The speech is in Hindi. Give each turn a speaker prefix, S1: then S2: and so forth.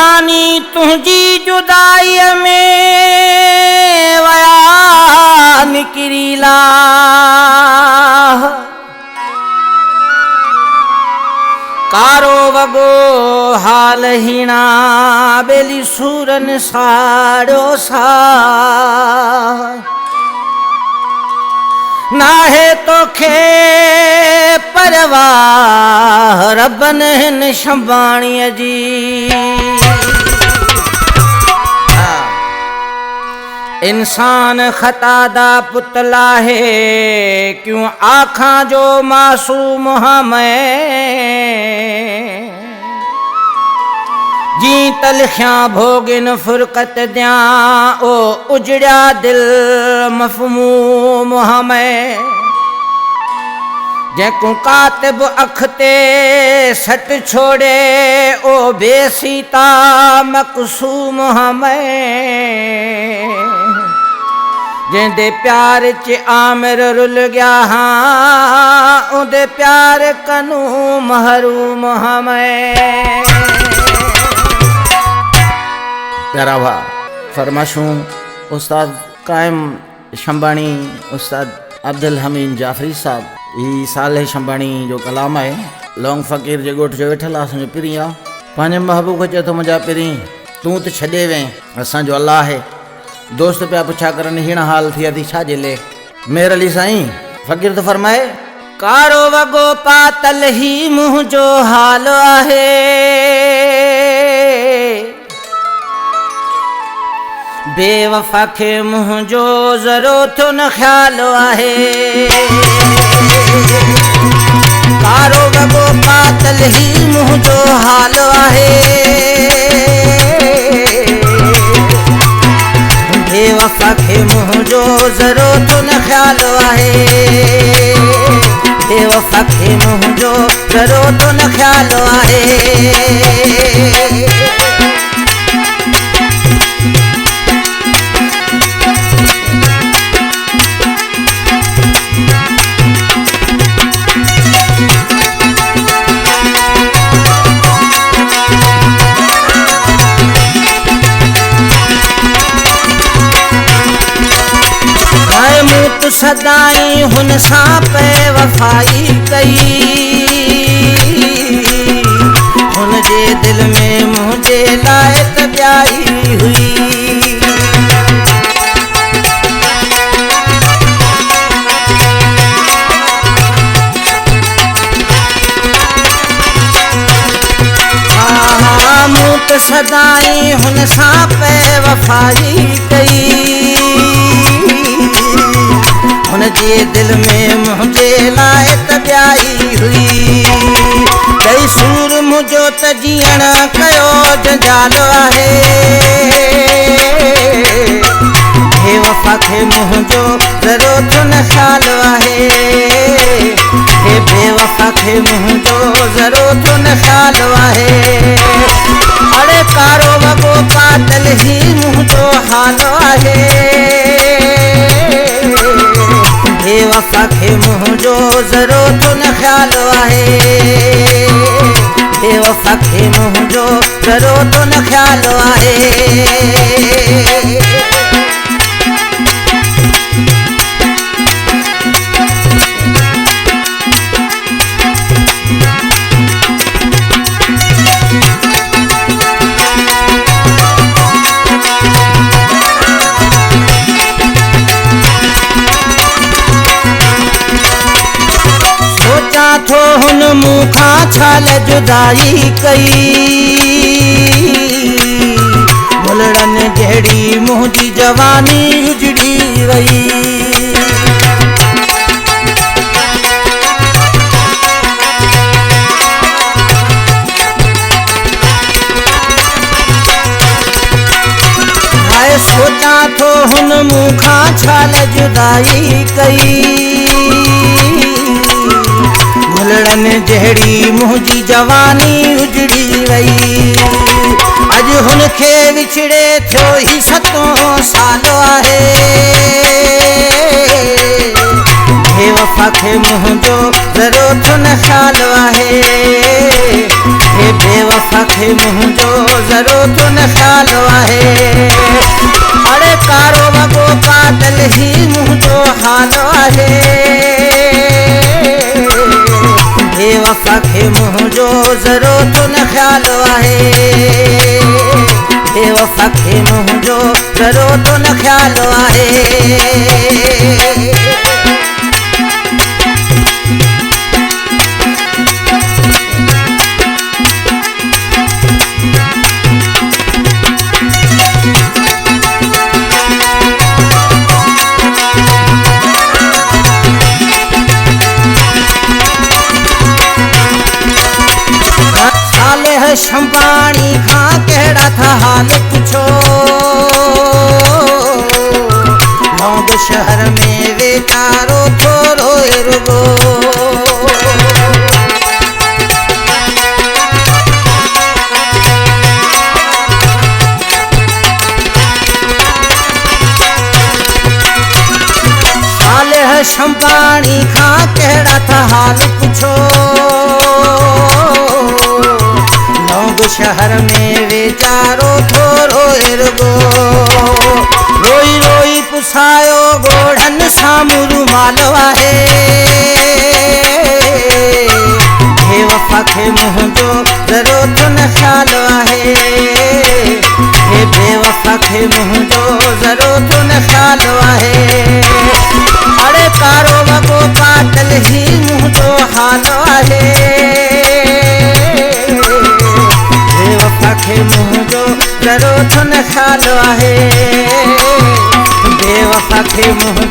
S1: जानी तुझी जुदाई में वया निकरीला कारो वगो हाल हीणा बेली सूरन साड़ो सा नाहे तोखे परवाह रबन हिन शंबाणीअ जी। इंसान खता दा पुतला है क्यों आखां जो मासूम हमें जी तलख्यां भोगिन फुरकत द्या ओ उजड़ा दिल मफमूम हमें जैकू कातिब अखते सट छोड़े ओ बेसीता मकसूम हमें जेंदे प्यार च आमिर रुल गया हाँ उदे प्यार कनू महरूम हमें। प्यारा भा फरमाशूं उस्ताद कायम शंबाणी उस्ताद अब्दुल हमीद जाफरी साहब ही साले शंबाणी जो कलाम है लौंग फ़कीर जे गोठ जो वेठल आहे असांजो पिरी आहे पंहिंजे महबूब खे चए थो मुंहिंजा पिरी तूं त छॾे वएं असांजो अल्लाह आहे। दोस्त पिया पुछा करनि हीण हाल थिया थी छा जे ले मेर अली साईं फ़कीर तो फरमाए कारो वगो पातल ही मुंहिंजो हाल आहे बेवफा खे मुंहिंजो ज़रूरत न ख्याल आहे कारो वगो पातल ही मुंहिंजो हाल आहे बेवफा खे मुंहिंजो ज़रूरत न ख्याल आहे बेवफा खे मुंहिंजो ज़रूरत न ख्याल आहे। सदाई हुन सां पे वफ़ाई कई हुन जे दिल में मुझे लाए तब्याई हुई मूत सदाई हुन सां पे वफ़ाई कई हुन जे दिल में मुझे लाए तब्याई हुई कई सूर मुझो त जीअण कयो जंजाल आहे बेवफा खे मुंहिंजो ज़रूरत न ख्याल आहे हे बेवफा खे मुंहिंजो ज़रूरत न ख्याल आहे। अरे कारो वगो पातल ही मुंहिंजो हाल आहे बेवफा खे मुंहिंजो ज़रूरत न ख्याल आहे बेवफा खे मुंहिंजो ज़रूरत न ख्याल आहे। थो हुन मूंखां छाल जुदाई कई मुलड़नि जहिड़ी मुंहिंजी जवानी उजड़ी वई हाय सोचा थो हुन मूंखां छाल जुदाई कई मुलड़न जहिड़ी मुंहिंजी जवानी उजड़ी वई अज हुनखे विछड़े थियो ही 7 साल आहे बेवफा खे मुंहिंजो ज़रूरत न ख्याल आहे हे बेवफा खे मुंहिंजो जरो तो न ख्याल आहे। अरे कारो वगो कातल ही मुंहिंजो हाल आहे। बेवफा खे मुंहिंजो जरो तो न ख्याल आहे। बेवफा खे मुंहिंजो जरो तो न ख्याल आहे। शंबाणी खां कहिड़ा था हाल पुछो। लौंग शहर में वेचारो थोरो रुगो। सालेह शंबाणी खां कहिड़ा था हाल पुछो। शहर में वेचारो थोरो रुगो। रोई रोई पुसायो गोढ़न साम्हूं रुमाल आहे। बेवफा खे मुंहिंजो जरो तो न ख्याल आहे। हे बेवफा खे मुंहिंजो जरो तो न ख्याल आहे। अरे कारो वगो कातल ही मुंहिंजो हाल आहे। खे मुंहिंजो जरो तो न ख्याल आहे। बेवफा खे मुंहिंजो